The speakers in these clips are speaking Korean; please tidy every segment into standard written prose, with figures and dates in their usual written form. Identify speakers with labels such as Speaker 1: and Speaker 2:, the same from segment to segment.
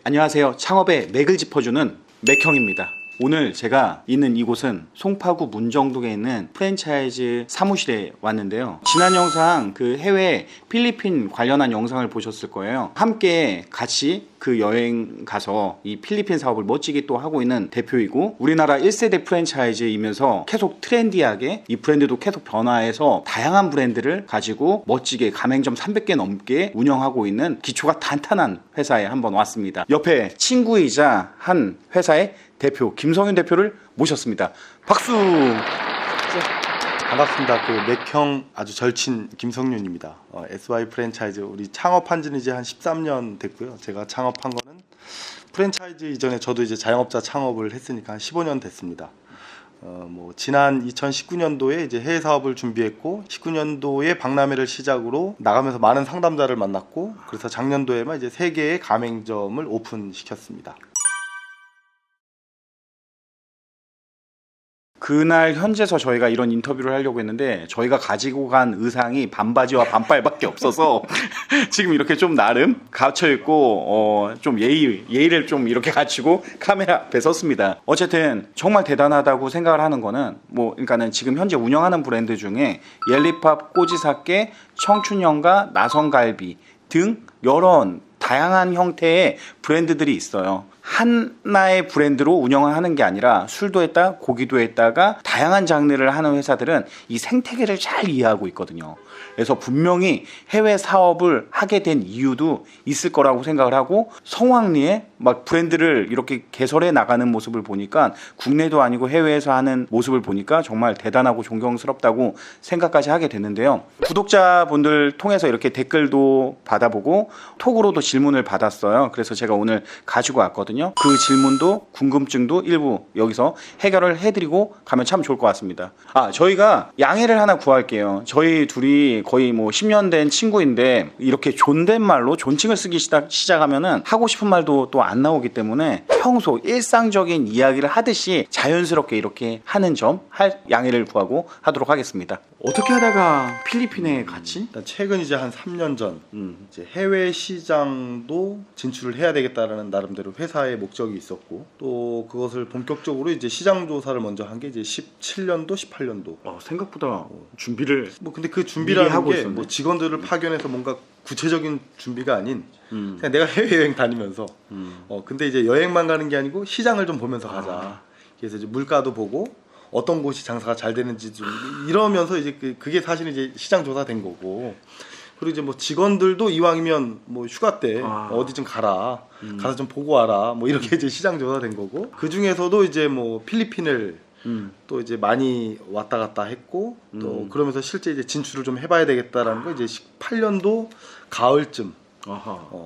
Speaker 1: 안녕하세요. 창업의 맥을 짚어주는 맥형입니다. 오늘 제가 있는 이곳은 송파구 문정동에 있는 프랜차이즈 사무실에 왔는데요. 지난 영상 그 해외 필리핀 관련한 영상을 보셨을 거예요. 함께 같이 그 여행 가서 이 필리핀 사업을 멋지게 또 하고 있는 대표이고, 우리나라 1세대 프랜차이즈이면서 계속 트렌디하게 이 브랜드도 계속 변화해서 다양한 브랜드를 가지고 멋지게 가맹점 300개 넘게 운영하고 있는 기초가 탄탄한 회사에 한번 왔습니다. 옆에 친구이자 한 회사의 대표 김성윤 대표를 모셨습니다. 박수!
Speaker 2: 반갑습니다. 그 맥형 아주 절친 김성윤입니다. SY 프랜차이즈 우리 창업한 지는 이제 한 13년 됐고요. 제가 창업한 거는 프랜차이즈 이전에 저도 이제 자영업자 창업을 했으니까 한 15년 됐습니다. 지난 2019년도에 이제 해외 사업을 준비했고, 19년도에 박람회를 시작으로 나가면서 많은 상담자를 만났고, 그래서 작년도에만 이제 3개의 가맹점을 오픈시켰습니다.
Speaker 1: 그날 현재서 저희가 이런 인터뷰를 하려고 했는데 저희가 가지고 간 의상이 반바지와 반팔밖에 없어서 지금 이렇게 좀 나름 갇혀있고 좀 예의를 좀 이렇게 갖추고 카메라 앞에 섰습니다. 어쨌든 정말 대단하다고 생각을 하는 거는 그러니까는 지금 현재 운영하는 브랜드 중에 옐리팝, 꼬지사케, 청춘연가, 나성갈비 등 여러 다양한 형태의 브랜드들이 있어요. 하나의 브랜드로 운영을 하는 게 아니라 술도 했다, 고기도 했다가 다양한 장르를 하는 회사들은 이 생태계를 잘 이해하고 있거든요. 그래서 분명히 해외 사업을 하게 된 이유도 있을 거라고 생각을 하고, 성황리에 막 브랜드를 이렇게 개설해 나가는 모습을 보니까, 국내도 아니고 해외에서 하는 모습을 보니까 정말 대단하고 존경스럽다고 생각까지 하게 됐는데요. 구독자분들 통해서 이렇게 댓글도 받아보고 톡으로도 질문을 받았어요. 그래서 제가 오늘 가지고 왔거든요. 그 질문도 궁금증도 일부 여기서 해결을 해드리고 가면 참 좋을 것 같습니다. 저희가 양해를 하나 구할게요. 저희 둘이 거의 10년 된 친구인데 이렇게 존댓말로 존칭을 쓰기 시작하면은 하고 싶은 말도 또 안 나오기 때문에 평소 일상적인 이야기를 하듯이 자연스럽게 이렇게 하는 점 양해를 구하고 하도록 하겠습니다. 어떻게 하다가 필리핀에 갔지?
Speaker 2: 일단 최근 이제 한 3년 전 이제 해외 시장도 진출을 해야 되겠다라는 나름대로 회사의 목적이 있었고, 또 그것을 본격적으로 이제 시장 조사를 먼저 한 게 이제 17년도, 18년도.
Speaker 1: 생각보다 준비를
Speaker 2: 근데 그 준비라는
Speaker 1: 하고
Speaker 2: 게
Speaker 1: 있었네.
Speaker 2: 직원들을 파견해서 뭔가 구체적인 준비가 아닌 그냥 내가 해외여행 다니면서 근데 이제 여행만 가는 게 아니고 시장을 좀 보면서 가자. 그래서 이제 물가도 보고 어떤 곳이 장사가 잘 되는지 좀 이러면서 이제 그게 사실 이제 시장 조사된 거고, 그리고 이제 직원들도 이왕이면 휴가 때 어디 좀 가라, 가서 좀 보고 와라, 이렇게 이제 시장 조사된 거고, 그 중에서도 이제 필리핀을 또 이제 많이 왔다 갔다 했고, 또 그러면서 실제 이제 진출을 좀 해봐야 되겠다라는 거 이제 18년도 가을쯤.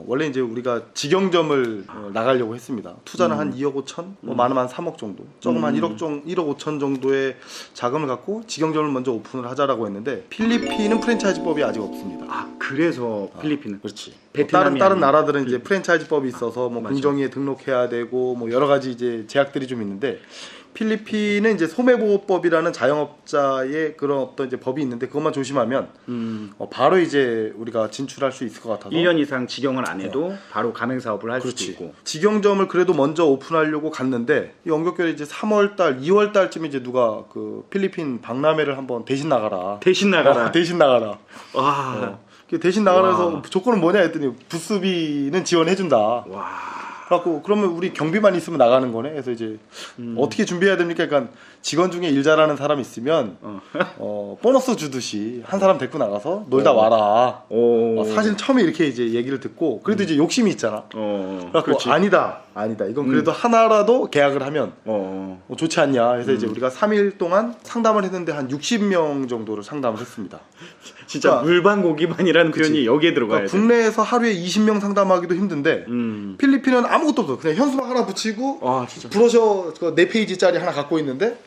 Speaker 2: 원래 이제 우리가 직영점을 나가려고 했습니다. 투자는 한 2억 5천, 많으면 한 3억 정도, 조금 한 1억 5천 정도의 자금을 갖고 직영점을 먼저 오픈을 하자라고 했는데, 필리핀은 프랜차이즈법이 아직 없습니다.
Speaker 1: 그래서 필리핀은
Speaker 2: 그렇지.
Speaker 1: 베트남이
Speaker 2: 다른 나라들은 이제 프랜차이즈법이 있어서 공정위에 등록해야 되고 여러 가지 이제 제약들이 좀 있는데, 필리핀은 이제 소매보호법이라는 자영업자의 그런 어떤 이제 법이 있는데, 그것만 조심하면 바로 이제 우리가 진출할 수 있을 것 같아서
Speaker 1: 1년 이상 직영을 안 해도 바로 가맹 사업을 할 수도 있고.
Speaker 2: 직영점을 그래도 먼저 오픈하려고 갔는데, 이 연격결에 이제 3월달, 2월달쯤에 이제 누가 그 필리핀 박람회를 한번 대신 나가라.
Speaker 1: 대신 나가라.
Speaker 2: 대신 나가라. 대신 나가라서
Speaker 1: 와.
Speaker 2: 조건은 뭐냐 했더니 부스비는 지원해준다.
Speaker 1: 와.
Speaker 2: 그래갖고 그러면 우리 경비만 있으면 나가는 거네. 그래서 이제 어떻게 준비해야 됩니까? 그러니까 직원 중에 일 잘하는 사람 있으면 보너스 주듯이 한 사람 데리고 나가서 놀다 와라. 사실 처음에 이렇게 이제 얘기를 듣고, 그래도 이제 욕심이 있잖아. 그래갖고
Speaker 1: 그렇지.
Speaker 2: 아니다. 이건 그래도 하나라도 계약을 하면 좋지 않냐. 그래서 이제 우리가 3일 동안 상담을 했는데 한 60명 정도를 상담을 했습니다.
Speaker 1: 진짜
Speaker 2: 그러니까,
Speaker 1: 물반고기만이라는 표현이 여기에 들어가야 돼.
Speaker 2: 국내에서 하루에 20명 상담하기도 힘든데 필리핀은 아무것도 없어. 그냥 현수막 하나 붙이고
Speaker 1: 진짜.
Speaker 2: 브로셔 4페이지짜리 하나 갖고 있는데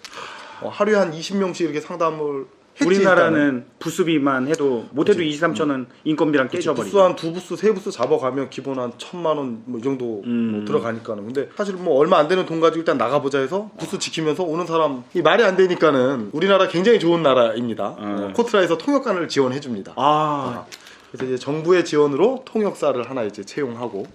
Speaker 2: 하루에 한 20명씩 이렇게 상담을 했지.
Speaker 1: 우리나라는 부스비만 해도 못해도 23,000원 인건비랑 깨져버리고.
Speaker 2: 부스 한 2부스, 3부스 잡아가면 기본 한 1,000만 원 이 정도 들어가니까는. 근데 사실 얼마 안 되는 돈 가지고 일단 나가보자 해서 부스 지키면서 오는 사람이 말이 안 되니까는, 우리나라 굉장히 좋은 나라입니다. 코트라에서 통역관을 지원해줍니다. 그래서 이제 정부의 지원으로 통역사를 하나 이제 채용하고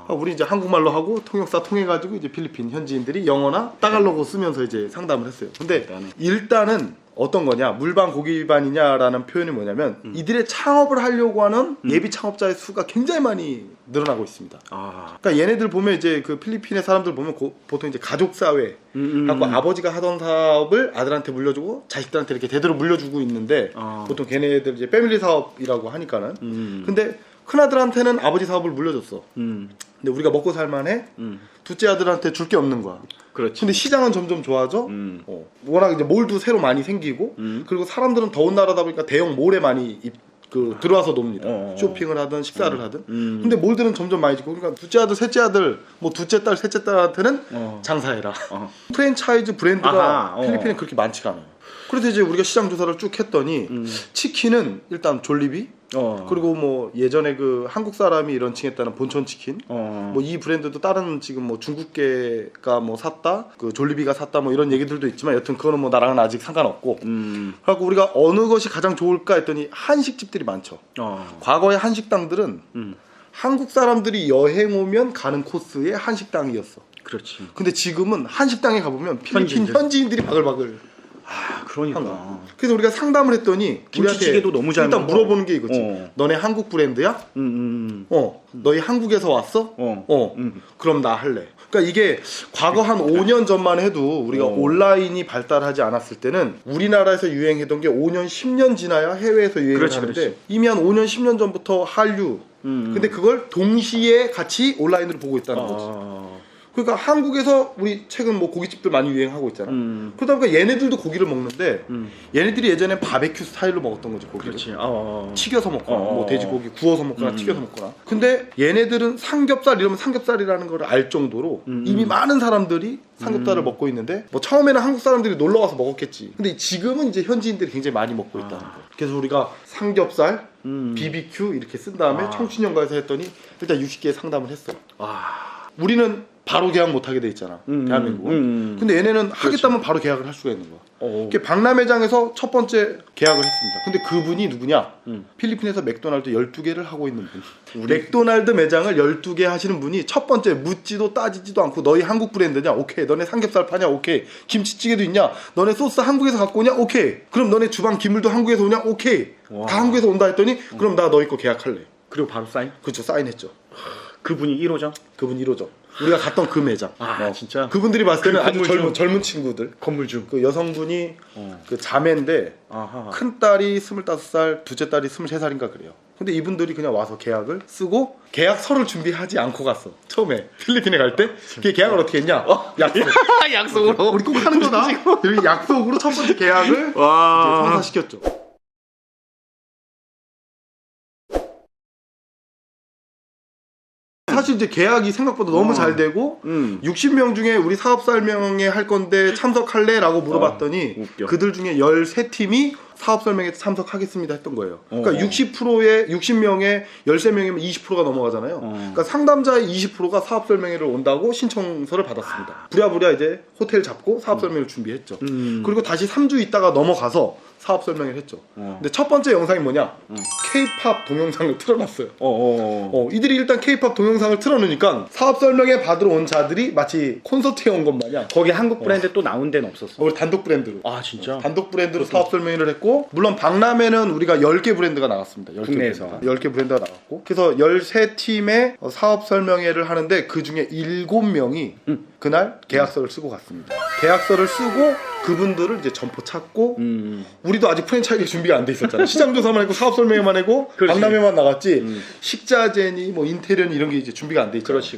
Speaker 2: 우리 이제 한국말로 하고 통역사 통해가지고 이제 필리핀 현지인들이 영어나 따갈로그 쓰면서 이제 상담을 했어요. 근데 일단은 어떤 거냐, 물반 고기반이냐라는 표현이 뭐냐면 이들의 창업을 하려고 하는 예비 창업자의 수가 굉장히 많이 늘어나고 있습니다. 그러니까 얘네들 보면 이제 그 필리핀의 사람들 보면 보통 이제 가족 사회 갖고 아버지가 하던 사업을 아들한테 물려주고 자식들한테 이렇게 대대로 물려주고 있는데 보통 걔네들 이제 패밀리 사업이라고 하니까는 근데 큰 아들한테는 아버지 사업을 물려줬어. 근데 우리가 먹고 살만해. 둘째 아들한테 줄 게 없는 거야.
Speaker 1: 그렇지.
Speaker 2: 근데 시장은 점점 좋아져. 워낙 이제 몰도 새로 많이 생기고 그리고 사람들은 더운 나라다 보니까 대형 몰에 많이 들어와서 놉니다. 쇼핑을 하든 식사를 하든. 근데 몰들은 점점 많이 짓고 그러니까 둘째 아들, 셋째 아들, 뭐 둘째 딸, 셋째 딸한테는 장사해라. 프랜차이즈 브랜드가 필리핀에 그렇게 많지가 않아요. 그래서 이제 우리가 시장 조사를 쭉 했더니 치킨은 일단 졸리비 그리고 뭐 예전에 그 한국 사람이 이런 칭했다는 본천 치킨 뭐 이 브랜드도 다른 지금 뭐 중국계가 뭐 샀다 그 졸리비가 샀다 뭐 이런 얘기들도 있지만 여튼 그거는 뭐 나랑은 아직 상관없고 그래갖고 우리가 어느 것이 가장 좋을까 했더니 한식집들이 많죠. 과거의 한식당들은 한국 사람들이 여행 오면 가는 코스의 한식당이었어.
Speaker 1: 그렇지.
Speaker 2: 근데 지금은 한식당에 가보면 필리핀 현지인들이 바글바글
Speaker 1: 그러니까.
Speaker 2: 그래서 우리가 상담을 했더니
Speaker 1: 김치찌개도 너무 잘
Speaker 2: 일단
Speaker 1: 먹어.
Speaker 2: 물어보는 게 이거지. 너네 한국 브랜드야? 너희 한국에서 왔어? 그럼 나 할래. 그러니까 이게 과거 한 5년 전만 해도 우리가 온라인이 발달하지 않았을 때는 우리나라에서 유행했던 게 5년, 10년 지나야 해외에서 유행을
Speaker 1: 그렇지,
Speaker 2: 하는데
Speaker 1: 그렇지.
Speaker 2: 이미 한 5년, 10년 전부터 한류 근데 그걸 동시에 같이 온라인으로 보고 있다는 거지. 그러니까 한국에서 우리 최근 뭐 고깃집들 많이 유행하고 있잖아. 그러다 보니까 얘네들도 고기를 먹는데 얘네들이 예전에 바베큐 스타일로 먹었던 거지 고기를.
Speaker 1: 그렇지.
Speaker 2: 튀겨서 먹거나 뭐 돼지고기 구워서 먹거나 튀겨서 먹거나. 근데 얘네들은 삼겹살 이러면 삼겹살이라는 걸 알 정도로 이미 많은 사람들이 삼겹살을 먹고 있는데 뭐 처음에는 한국 사람들이 놀러 와서 먹었겠지. 근데 지금은 이제 현지인들이 굉장히 많이 먹고 있다는 거. 그래서 우리가 삼겹살, BBQ 이렇게 쓴 다음에 청춘연가에서 했더니 일단 60개의 상담을 했어. 우리는 바로 계약 못 하게 돼 있잖아. 대한민국은. 근데 얘네는 하겠다면 바로 계약을 할 수가 있는 거야. 박람회장에서 첫 번째 계약을 했습니다. 근데 그분이 누구냐? 필리핀에서 맥도날드 12개를 하고 있는 분. 맥도날드 매장을 12개 하시는 분이 첫 번째 묻지도 따지지도 않고 너희 한국 브랜드냐? 오케이. 너네 삼겹살 파냐? 오케이. 김치찌개도 있냐? 너네 소스 한국에서 갖고 오냐? 오케이. 그럼 너네 주방 기물도 한국에서 오냐? 오케이. 다 한국에서 온다 했더니 그럼 나 너희 거 계약할래.
Speaker 1: 그리고 바로 사인?
Speaker 2: 그렇죠. 사인했죠.
Speaker 1: 그분이 1호죠?
Speaker 2: 그분 1호죠. 우리가 갔던 그 매장.
Speaker 1: 진짜?
Speaker 2: 그분들이 봤을 때는 아주
Speaker 1: 건물주.
Speaker 2: 젊은 친구들.
Speaker 1: 건물주.
Speaker 2: 그 여성분이 그 자매인데 큰 딸이 25살, 둘째 딸이 23살인가 그래요. 근데 이분들이 그냥 와서 계약을 쓰고 계약서를 준비하지 않고 갔어. 처음에 필리핀에 갈 때. 그 계약을 어떻게 했냐? 약속.
Speaker 1: 약속으로.
Speaker 2: 우리 꼭 하는 거다. 이렇게 약속으로 첫 번째 계약을 이제 성사시켰죠. 사실 이제 계약이 생각보다 너무 잘 되고 60명 중에 우리 사업 설명회 할 건데 참석할래? 라고 물어봤더니
Speaker 1: 웃겨.
Speaker 2: 그들 중에 13팀이 사업 설명회에 참석하겠습니다 했던 거예요. 그러니까 60%에 60명에 13명이면 20%가 넘어가잖아요. 그러니까 상담자의 20%가 사업 설명회를 온다고 신청서를 받았습니다. 부랴부랴 이제 호텔 잡고 사업 설명회를 준비했죠. 그리고 다시 3주 있다가 넘어가서 사업 설명회를 했죠. 근데 첫 번째 영상이 뭐냐? K-팝 동영상을 틀어놨어요. 이들이 일단 K-팝 동영상을 틀어놓으니까 사업 설명회 받으러 온 자들이 마치 콘서트에 온 것 마냥
Speaker 1: 거기 한국 브랜드 또 나온 데는 없었어?
Speaker 2: 우리 단독 브랜드로.
Speaker 1: 진짜?
Speaker 2: 단독 브랜드로 사업 설명회를 했고 물론 박람회는 우리가 10개 브랜드가 나갔습니다. 10개
Speaker 1: 국내에서.
Speaker 2: 브랜드가. 10개 브랜드가 나갔고 그래서 13팀의 사업 설명회를 하는데 그 중에 7명이 그날 계약서를 쓰고 갔습니다. 계약서를 쓰고 그분들을 이제 점포 찾고 우리도 아직 프랜차이즈 준비가 안 돼 있었잖아. 시장 조사만 했고 사업 설명회만 하고 박람회만 나갔지. 식자재니 뭐 인테리어니 이런 게 이제 준비가 안 돼 있잖아.
Speaker 1: 그렇지.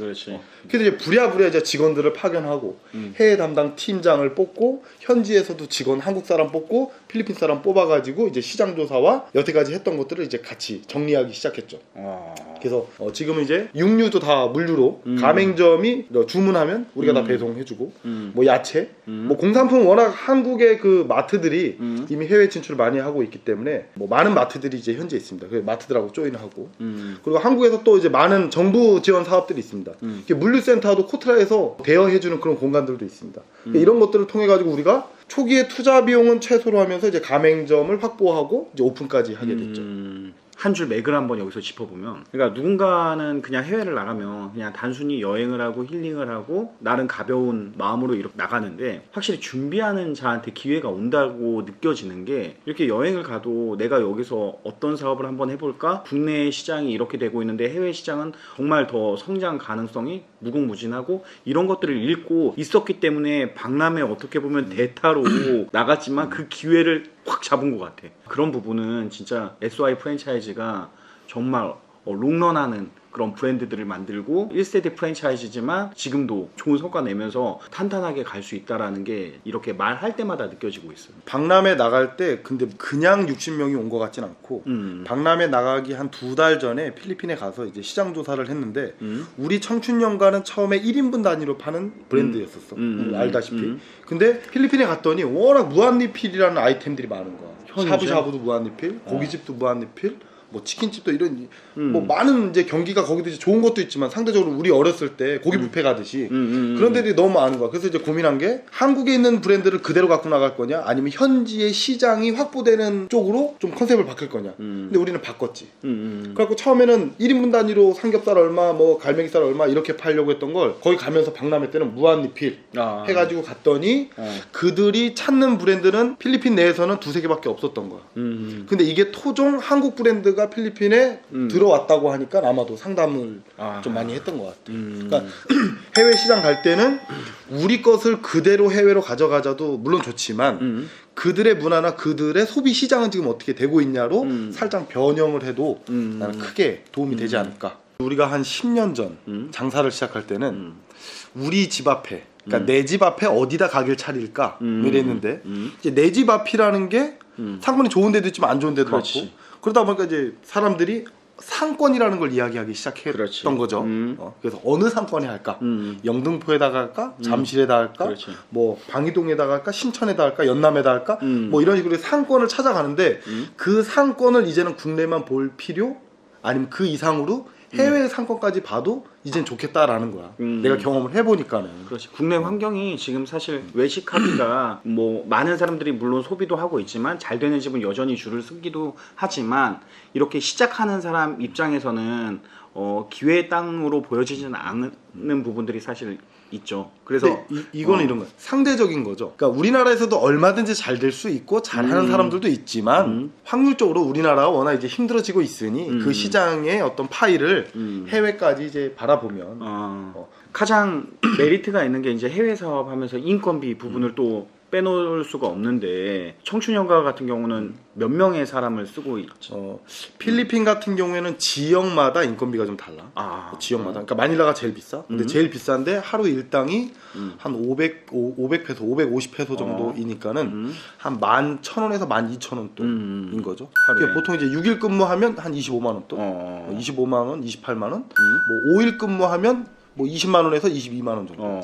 Speaker 2: 그래서 이제 부랴부랴 이제 직원들을 파견하고 해외 담당 팀장을 뽑고 현지에서도 직원 한국 사람 뽑고 필리핀 사람 뽑아가지고 이제 시장 조사와 여태까지 했던 것들을 이제 같이 정리하기 시작했죠. 그래서 지금은 이제 육류도 다 물류로 가맹점이 주문하면 우리가 다 배송해주고 뭐 야채 뭐 공산품 워낙 한국의 그 마트들이 이미 해외 진출을 많이 하고 있기 때문에 뭐 많은 마트들이 이제 현재 있습니다. 그 마트들하고 조인하고 그리고 한국에서 또 이제 많은 정부 지원 사업들이 있습니다. 물류센터도 코트라에서 대여해주는 그런 공간들도 있습니다. 이런 것들을 통해 가지고 우리가 초기에 투자 비용은 최소로 하면서 이제 가맹점을 확보하고 이제 오픈까지 하게 됐죠.
Speaker 1: 한 줄 맥을 한번 여기서 짚어보면, 그러니까 누군가는 그냥 해외를 나가면 그냥 단순히 여행을 하고 힐링을 하고 나름 가벼운 마음으로 이렇게 나가는데, 확실히 준비하는 자한테 기회가 온다고 느껴지는 게, 이렇게 여행을 가도 내가 여기서 어떤 사업을 한번 해볼까? 국내 시장이 이렇게 되고 있는데 해외 시장은 정말 더 성장 가능성이 무궁무진하고, 이런 것들을 읽고 있었기 때문에 박람회 어떻게 보면 대타로 나갔지만 그 기회를 확 잡은 것 같아. 그런 부분은 진짜 SOI 프랜차이즈가 정말 롱런하는 그런 브랜드들을 만들고 1세대 프랜차이즈지만 지금도 좋은 성과 내면서 탄탄하게 갈 수 있다라는 게 이렇게 말할 때마다 느껴지고 있어요.
Speaker 2: 박람회 나갈 때 근데 그냥 60명이 온 것 같진 않고 박람회 나가기 한 2달 전에 필리핀에 가서 이제 시장 조사를 했는데 우리 청춘연가는 처음에 1인분 단위로 파는 브랜드였었어. 알다시피. 근데 필리핀에 갔더니 워낙 무한리필이라는 아이템들이 많은 거야. 샤브샤브도 무한리필, 고깃집도 무한리필, 뭐 치킨집도 이런 뭐 많은 이제 경기가 거기도 이제 좋은 것도 있지만 상대적으로 우리 어렸을 때 고기 뷔페 가듯이 그런 데들이 너무 많은 거야. 그래서 이제 고민한 게 한국에 있는 브랜드를 그대로 갖고 나갈 거냐 아니면 현지의 시장이 확보되는 쪽으로 좀 컨셉을 바꿀 거냐. 근데 우리는 바꿨지. 그래갖고 처음에는 1인분 단위로 삼겹살 얼마 뭐 갈매기살 얼마 이렇게 팔려고 했던 걸 거기 가면서 박람회 때는 무한리필 해가지고 갔더니 그들이 찾는 브랜드는 필리핀 내에서는 2-3개밖에 없었던 거야. 근데 이게 토종 한국 브랜드가 필리핀에 들어왔다고 하니까 아마도 상담을 좀 많이 했던 것 같아. 그러니까 해외 시장 갈 때는 우리 것을 그대로 해외로 가져가자도 물론 좋지만 그들의 문화나 그들의 소비 시장은 지금 어떻게 되고 있냐로 살짝 변형을 해도 나는 크게 도움이 되지 않을까. 우리가 한 10년 전 장사를 시작할 때는 우리 집 앞에, 그러니까 내 집 앞에 어디다 가게를 차릴까 이랬는데 이제 내 집 앞이라는 게 상권이 좋은 데도 있지만 안 좋은 데도 많고, 그러다 보니까 이제 사람들이 상권이라는 걸 이야기하기 시작했던 거죠. 그래서 어느 상권에 할까? 영등포에다가 할까? 잠실에다 할까? 뭐 방이동에다가 할까? 신천에다 할까? 연남에다 할까? 뭐 이런 식으로 상권을 찾아가는데 그 상권을 이제는 국내만 볼 필요? 아니면 그 이상으로 해외 상권까지 봐도 이젠 좋겠다라는 거야. 내가 경험을 해보니까는.
Speaker 1: 그렇지. 국내 환경이 지금 사실 외식하기가 뭐 많은 사람들이 물론 소비도 하고 있지만 잘 되는 집은 여전히 줄을 서기도 하지만, 이렇게 시작하는 사람 입장에서는 기회의 땅으로 보여지지는 않는 부분들이 사실 있죠. 그래서
Speaker 2: 이거는 이런 거야. 상대적인 거죠. 그러니까 우리나라에서도 얼마든지 잘 될 수 있고 잘하는 사람들도 있지만 확률적으로 우리나라가 워낙 이제 힘들어지고 있으니 그 시장의 어떤 파이를 해외까지 이제 바라보면
Speaker 1: 가장 메리트가 있는 게 이제 해외 사업하면서 인건비 부분을 또 빼놓을 수가 없는데, 청춘연가 같은 경우는 몇 명의 사람을 쓰고 있죠?
Speaker 2: 필리핀 같은 경우에는 지역마다 인건비가 좀 달라. 지역마다. 그러니까 마닐라가 제일 비싸. 근데 제일 비싼데 하루 일당이 한 500페소, 550페소 정도이니까는 한 11,000원에서 12,000원 돈인 거죠. 그러니까 보통 이제 6일 근무하면 한 25만 원 돈. 25만 원, 28만 원. 뭐 5일 근무하면 뭐 20만 원에서 22만 원 정도.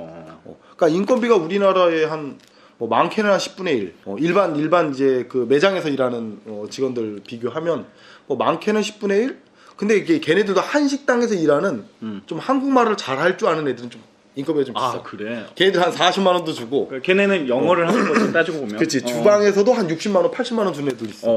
Speaker 2: 그러니까 인건비가 우리나라의 한 뭐 많게는 한 10분의 1. 일반 이제 그 매장에서 일하는 직원들 비교하면 뭐 많게는 10분의 1. 근데 이게 걔네들도 한 식당에서 일하는 좀 한국말을 잘 할 줄 아는 애들은 좀 인건비가 좀 비싸.
Speaker 1: 그래.
Speaker 2: 걔네들 한 40만 원도 주고.
Speaker 1: 그러니까 걔네는 영어를 하는 거지 따지고 보면.
Speaker 2: 그렇지. 주방에서도 한 60만 원, 80만 원 주는 애들 있어.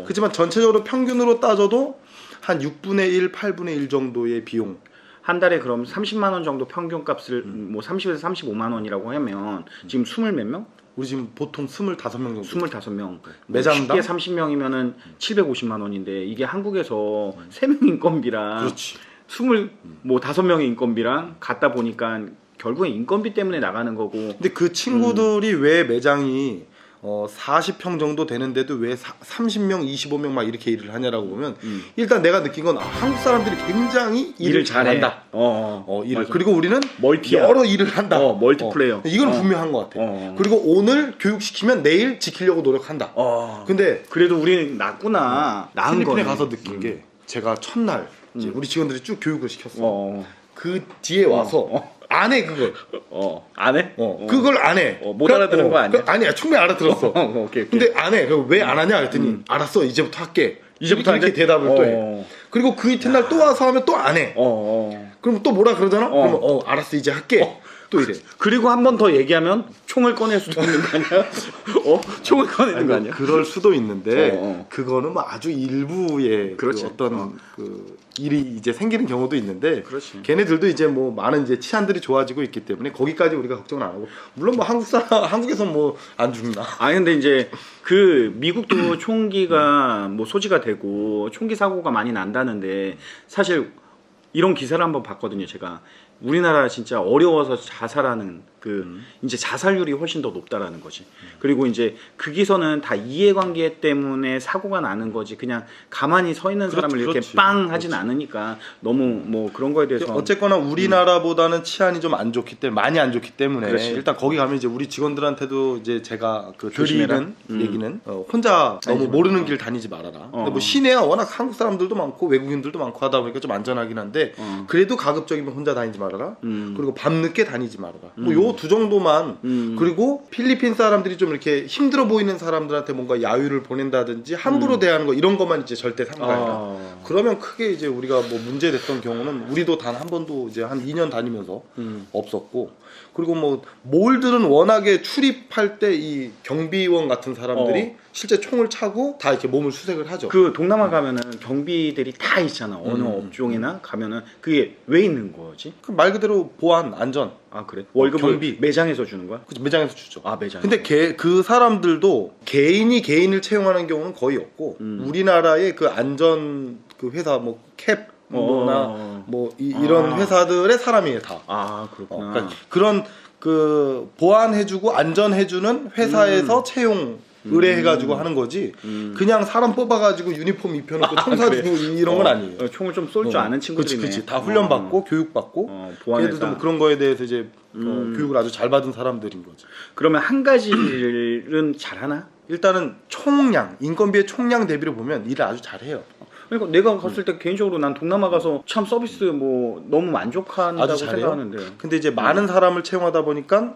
Speaker 2: 그렇지만 전체적으로 평균으로 따져도 한 6분의 1, 8분의 1 정도의 비용.
Speaker 1: 한 달에 그럼 30만 원 정도 평균 값을 뭐 30에서 35만 원이라고 하면 지금 20 몇 명?
Speaker 2: 우리 지금 보통 25명 정도.
Speaker 1: 25명.
Speaker 2: 매장당?
Speaker 1: 쉽게 30명이면은 750만 원인데, 이게 한국에서 3명 인건비랑
Speaker 2: 그렇지.
Speaker 1: 25명의 인건비랑 갖다 보니까 결국엔 인건비 때문에 나가는 거고.
Speaker 2: 근데 그 친구들이 왜 매장이 40평 정도 되는데도 왜 30명, 25명 막 이렇게 일을 하냐라고 보면 일단 내가 느낀 건 한국 사람들이 굉장히 일을 잘한다. 일을. 그리고 우리는
Speaker 1: 멀티야.
Speaker 2: 여러 일을 한다.
Speaker 1: 멀티플레이어.
Speaker 2: 이건 분명한 것 같아. 그리고 오늘 교육시키면 내일 지키려고 노력한다. 근데
Speaker 1: 그래도 우리는 낫구나. 나은 거네.
Speaker 2: 필리핀에 가서 느낀 게 제가 첫날 이제 우리 직원들이 쭉 교육을 시켰어. 그 뒤에 와서 안 해 그걸.
Speaker 1: 안 해?
Speaker 2: 그걸 안 해.
Speaker 1: 못 알아들은 거 아니야?
Speaker 2: 아니야, 충분히 알아들었어.
Speaker 1: 오케이.
Speaker 2: 근데 안 해. 왜 안 하냐 그랬더니 알았어, 이제부터 할게. 이제부터 이렇게 대답을 또 해. 그리고 그 이튿날 또 와서 하면 또 안 해. 그럼 또 뭐라 그러잖아? 그러면 알았어, 이제 할게. 또 이래.
Speaker 1: 그리고 한 번 더 얘기하면 총을 꺼낼 수도 있는 거 아니야? 총을 꺼내는 거 아니야?
Speaker 2: 그럴 수도 있는데
Speaker 1: 어.
Speaker 2: 그거는 뭐 아주 일부의
Speaker 1: 그렇지.
Speaker 2: 그 어떤 그 일이 이제 생기는 경우도 있는데
Speaker 1: 그렇지.
Speaker 2: 걔네들도 이제 뭐 많은 이제 치안들이 좋아지고 있기 때문에 거기까지 우리가 걱정을 안 하고 물론 뭐 한국에서 뭐 안 죽나.
Speaker 1: 아 근데 이제 그 미국도 총기가 뭐 소지가 되고 총기 사고가 많이 난다는데 사실 이런 기사를 한번 봤거든요. 제가 우리나라 진짜 어려워서 자살하는 그 이제 자살률이 훨씬 더 높다라는 거지. 그리고 이제 거기서는 다 이해관계 때문에 사고가 나는 거지. 그냥 가만히 서 있는 사람을 이렇게
Speaker 2: 그렇지.
Speaker 1: 빵 하진 않으니까 너무 뭐 그런 거에 대해서
Speaker 2: 어쨌거나 우리나라보다는 치안이 좀 안 좋기 때문에 많이 안 좋기 때문에
Speaker 1: 그렇지.
Speaker 2: 일단 거기 가면 이제 우리 직원들한테도 이제 제가 그
Speaker 1: 조심해라.
Speaker 2: 드리는 얘기는 혼자 너무 모르는 길 다니지 말아라. 근데 뭐 시내야 워낙 한국 사람들도 많고 외국인들도 많고 하다 보니까 좀 안전하긴 한데 그래도 가급적이면 혼자 다니지 말아라. 그리고 밤늦게 다니지 말아라. 뭐 요 두 정도만 그리고 필리핀 사람들이 좀 이렇게 힘들어 보이는 사람들한테 뭔가 야유를 보낸다든지 함부로 대하는 거 이런 것만 이제 절대 삼가해라. 그러면 크게 이제 우리가 뭐 문제됐던 경우는 우리도 단 한 번도 이제 한 2년 다니면서 없었고 그리고 뭐 몰들은 워낙에 출입할 때 이 경비원 같은 사람들이 실제 총을 차고 다 이렇게 몸을 수색을 하죠.
Speaker 1: 그 동남아 가면은 경비들이 다 있잖아. 어느 업종이나 가면은 그게 왜 있는 거지?
Speaker 2: 그 말 그대로 보안, 안전.
Speaker 1: 아 그래? 월급을
Speaker 2: 경비.
Speaker 1: 매장에서 주는 거야?
Speaker 2: 그치, 매장에서 주죠.
Speaker 1: 아 매장.
Speaker 2: 근데 그 사람들도 개인이 개인을 채용하는 경우는 거의 없고 우리나라의 그 안전 그 회사 뭐 캡 뭐나 뭐 이런 회사들의 사람이에요 다.
Speaker 1: 아 그렇구나.
Speaker 2: 그러니까 그런 그 보안해주고 안전해주는 회사에서 채용 의뢰해가지고 하는 거지. 그냥 사람 뽑아가지고 유니폼 입혀놓고 총사주고 이런 건 아니에요.
Speaker 1: 총을 좀 쏠 줄 아는 친구들이네.
Speaker 2: 그치. 다 훈련받고 교육받고
Speaker 1: 보안회사.
Speaker 2: 걔들도 뭐 그런 거에 대해서 이제 교육을 아주 잘 받은 사람들인 거지.
Speaker 1: 그러면 한 가지는 잘하나?
Speaker 2: 일단은 총량, 인건비의 총량 대비로 보면 일을 아주 잘해요.
Speaker 1: 그러니까 내가 갔을 때 개인적으로 난 동남아 가서 참 서비스 뭐 너무 만족한다고
Speaker 2: 아주 잘해요.
Speaker 1: 생각하는데.
Speaker 2: 근데 이제 많은 사람을 채용하다 보니까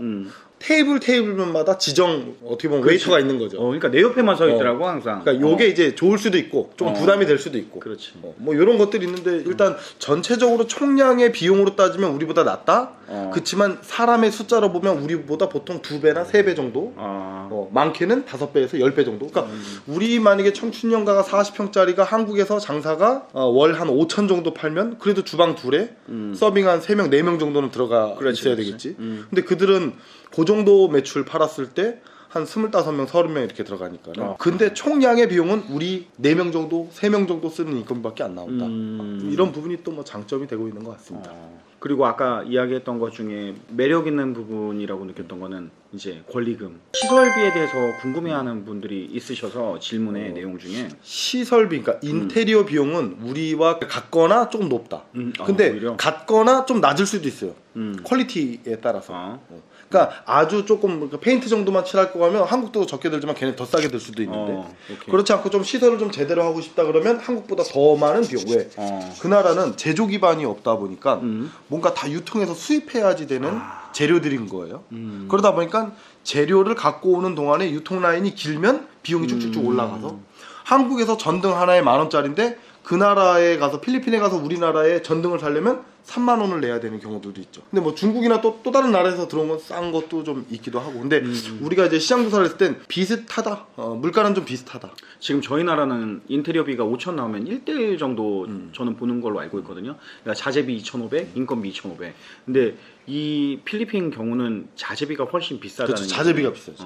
Speaker 2: 테이블마다 지정 어떻게 보면 웨이터가 있는 거죠.
Speaker 1: 그러니까 내 옆에만 서 있더라고 항상.
Speaker 2: 그러니까 요게 이제 좋을 수도 있고 조금 부담이 될 수도 있고.
Speaker 1: 그렇지.
Speaker 2: 뭐 이런 것들이 있는데 일단 전체적으로 총량의 비용으로 따지면 우리보다 낫다. 그렇지만 사람의 숫자로 보면 우리보다 보통 2배나 3배 정도. 많게는 5배에서 10배 정도. 그러니까 우리 만약에 청춘연가가 40평짜리가 한국에서 장사가 월 한 5천 정도 팔면 그래도 주방 2에 서빙 한 3명, 4명 정도는 들어가 있어야 되겠지. 근데 그들은 그 정도 매출 팔았을 때 한 25명, 30명 이렇게 들어가니까. 근데 총량의 비용은 우리 4명 정도, 3명 정도 쓰는 인건비밖에 안 나온다. 이런 부분이 또 뭐 장점이 되고 있는 것 같습니다.
Speaker 1: 그리고 아까 이야기했던 것 중에 매력 있는 부분이라고 느꼈던 거는 이제 권리금. 시설비에 대해서 궁금해하는 분들이 있으셔서 질문의 내용 중에
Speaker 2: 시설비, 그러니까 인테리어 비용은 우리와 같거나 조금 높다. 근데
Speaker 1: 오히려?
Speaker 2: 같거나 좀 낮을 수도 있어요. 퀄리티에 따라서. 그러니까 아주 조금 페인트 정도만 칠할 거 하면 한국도 적게 들지만 걔네 더 싸게 들 수도 있는데 그렇지 않고 좀 시설을 좀 제대로 하고 싶다 그러면 한국보다 더 많은 비용. 왜? 그 나라는 제조 기반이 없다 보니까 뭔가 다 유통해서 수입해야지 되는 재료들인 거예요. 그러다 보니까 재료를 갖고 오는 동안에 유통 라인이 길면 비용이 쭉쭉쭉 올라가서 한국에서 전등 하나에 10,000원짜리인데 그 나라에 가서 필리핀에 가서 우리나라에 전등을 사려면 3만 원을 내야 되는 경우들도 있죠. 근데 뭐 중국이나 또 다른 나라에서 들어온 건 싼 것도 좀 있기도 하고. 근데 우리가 이제 시장 조사를 했을 땐 비슷하다. 물가는 좀 비슷하다.
Speaker 1: 지금 저희 나라는 인테리어비가 5천 나오면 1대1 정도 저는 보는 걸로 알고 있거든요. 그러니까 자재비 2,500, 인건비 2,500. 근데 이 필리핀 경우는 자재비가 훨씬 비싸다는.
Speaker 2: 그렇죠. 자재비가 비싸죠.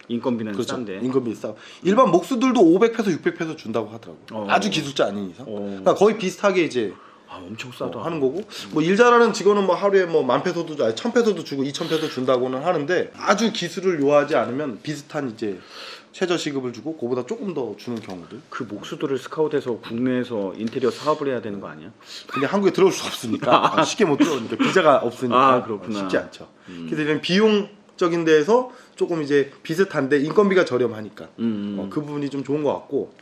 Speaker 1: 인건비는
Speaker 2: 그렇죠.
Speaker 1: 싼데.
Speaker 2: 인건비 싸고 일반 목수들도 500페소, 600페소 준다고 하더라고. 아주 기술자 아닌 이상. 그러니까 거의 비슷하게 이제
Speaker 1: 엄청 싸다.
Speaker 2: 하는 거고 뭐 일 잘하는 직원은 뭐 하루에 뭐 10,000페소도 아니 1,000페소도 주고 2,000페소 준다고는 하는데 아주 기술을 요하지 않으면 비슷한 이제 최저 시급을 주고 그보다 조금 더 주는 경우들.
Speaker 1: 그 목수들을 스카웃해서 국내에서 인테리어 사업을 해야 되는 거 아니야?
Speaker 2: 근데 한국에 들어올 수 없으니까 쉽게 못 들어오니까 비자가 없으니까
Speaker 1: 그렇구나.
Speaker 2: 쉽지 않죠. 그래서 이런 비용적인 데에서 조금 이제 비슷한데 인건비가 저렴하니까 그 부분이 좀 좋은 것 같고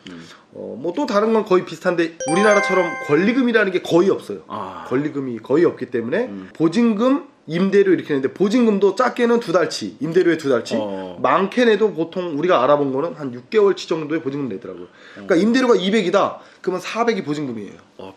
Speaker 2: 뭐 또 다른 건 거의 비슷한데 우리나라처럼 권리금이라는 게 거의 없어요. 권리금이 거의 없기 때문에 보증금 임대료 이렇게 내는데 보증금도 작게는 2달치, 임대료에 2달치, 많게는 보통 우리가 알아본 거는 한 6개월치 정도의 보증금 내더라고요. 그러니까 임대료가 200이다, 그러면 400이 보증금이에요.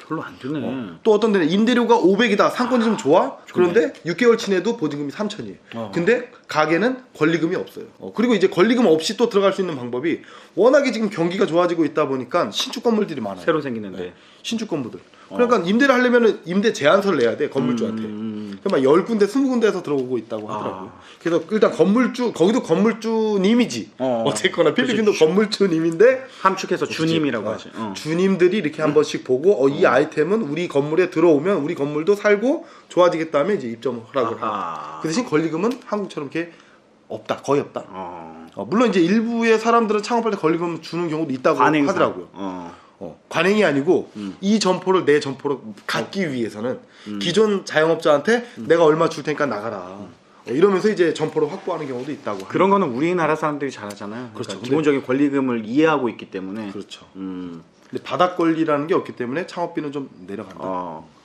Speaker 1: 별로 안 주네.
Speaker 2: 또 어떤 데는 임대료가 500이다, 상권이 좀 좋아? 그런데 6개월치 내도 보증금이 3,000이에요. 근데 가게는 권리금이 없어요. 그리고 이제 권리금 없이 또 들어갈 수 있는 방법이 워낙에 지금 경기가 좋아지고 있다 보니까 신축 건물들이 많아요.
Speaker 1: 새로 생기는데.
Speaker 2: 네, 신축 건물들. 그러니까 임대를 하려면 임대 제한서를 내야 돼, 건물주한테. 그러니까 막 10군데 20군데에서 들어오고 있다고 하더라고요. 그래서 일단 건물주, 거기도 건물주님이지. 어쨌거나 필리핀도 건물주님인데
Speaker 1: 함축해서 주님이라고 하지.
Speaker 2: 주님들이 이렇게 한 번씩 보고 이 아이템은 우리 건물에 들어오면 우리 건물도 살고 좋아지겠다 하면 이제 입점 허락을 하고. 그 대신 권리금은 한국처럼 이렇게 없다, 거의 없다. 물론 이제 일부의 사람들은 창업할 때 권리금 주는 경우도 있다고
Speaker 1: 관행상.
Speaker 2: 하더라고요. 관행이 아니고 이 점포를 내 점포로 갖기 위해서는 기존 자영업자한테 내가 얼마 줄 테니까 나가라, 이러면서 이제 점포를 확보하는 경우도 있다고.
Speaker 1: 그런 거는 우리나라 사람들이 잘하잖아요.
Speaker 2: 그렇죠.
Speaker 1: 그러니까 기본적인 권리금을 이해하고 있기 때문에.
Speaker 2: 그렇죠. 근데 바닥 권리라는 게 없기 때문에 창업비는 좀 내려간다.